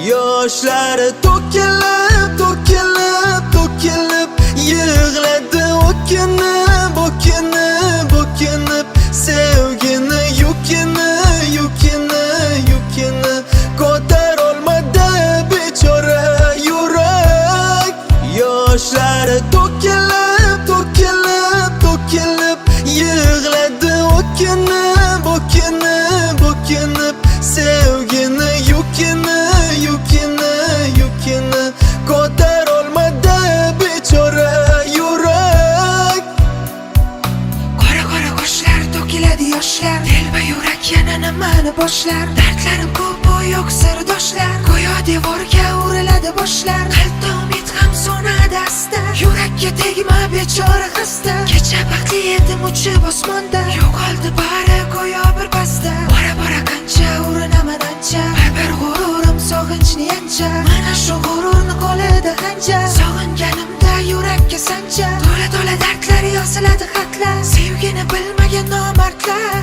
Yoshlari to'kilib, to'kilib, to'kilib yig'ladi o'kinib, o'kinib, o'kinib sevgini yukini, yukini, yukini ko'tarolmadi bechora yurak. Yoshlari to'kilib, to'kilib, to'kilib yig'ladi o'kinib, o'kinib, o'kinib sevgini yukini, yukini, yukini ko'tarolmadi bechora yurak. Qora qoshlar to'kiladi yoshlar, telba yurak yana nimani boshlar. Dardlarim ko'p u yo'q sirdoshlar, go'yo devorga uriladi boshlar. Qalbda umid ham so'nadi asta, yurakka tegma bechora xasta. Kecha baxtli edim uchib osmonda, yo'qoldi bari go'yo bir pasda. Bora qancha urinaman ancha, bir g'ururim sog'inchni yancha. Mana shu g'ururni qo'lida qancha, sog'inganimda yurakka sancha. To'la dardlar yoziladi xatlar, sevgini bilmagan nomardlar.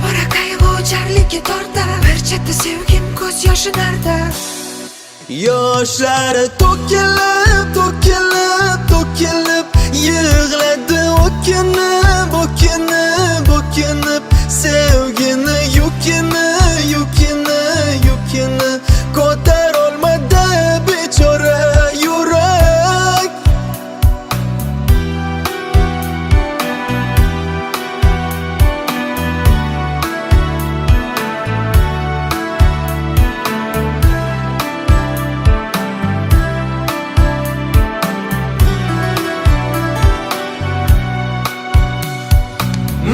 Bora qayg'u jarlikka tortar, bir chetda sevgim ko'z yoshi narda. Yoshlari to'kilib, to'kilib, to'kilib yig'ladi o'kinib, o'kinib, o'kinib sevgini yukini, yukini, yukini ko'tarolmadi bechora yurak.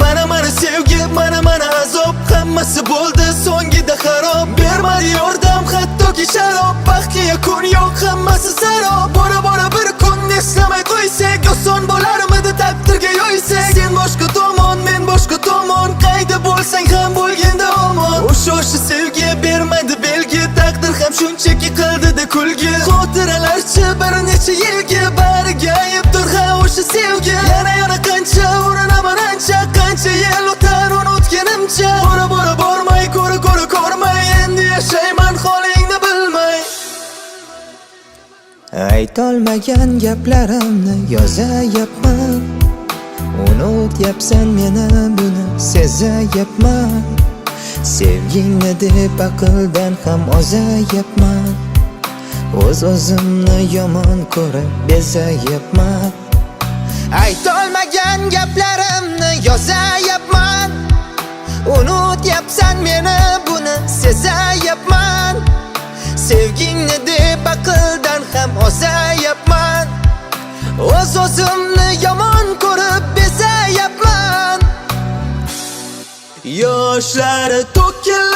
Mana sevgi, mana azob, hammasi bo'ldi so'ngida xarob. Bermadi yordam hattoki sharob, baxtga yakun yo'q, hammasi sarob. Bora bir kun eslamay qo'ysak, oson bo'larmidi taqdirga yo'ysak. Sen boshqa tomon, men boshqa tomon, qayda bo'lsang ham bo'lganda omon. O'sha sevgi bermadi belgi, taqdir ham shunchaki qildida kulgi. Xotiralarcha bir necha yilga bariga ayibdir ha o'sha sevgi. Yana qancha urinaman ancha, qancha yil o'tar unutganimcha. Bora bormay, ko'rmay, endi yashayman holingni bilmay. Aytolmagan gaplarimni yozayapman, unutyapsan meni buni sezayapman. Sevgingni deb aqldan ham ozayapman, o'zimni yomon ko'rib bezayapman. Aytolmagan gaplarimni yozayapman, unutyapsan meni buni sezayapman. Sevgingni deb aqldan ham ozayapman, o'zimni yomon ko'rib bezayapman. Yoshlari to'kilib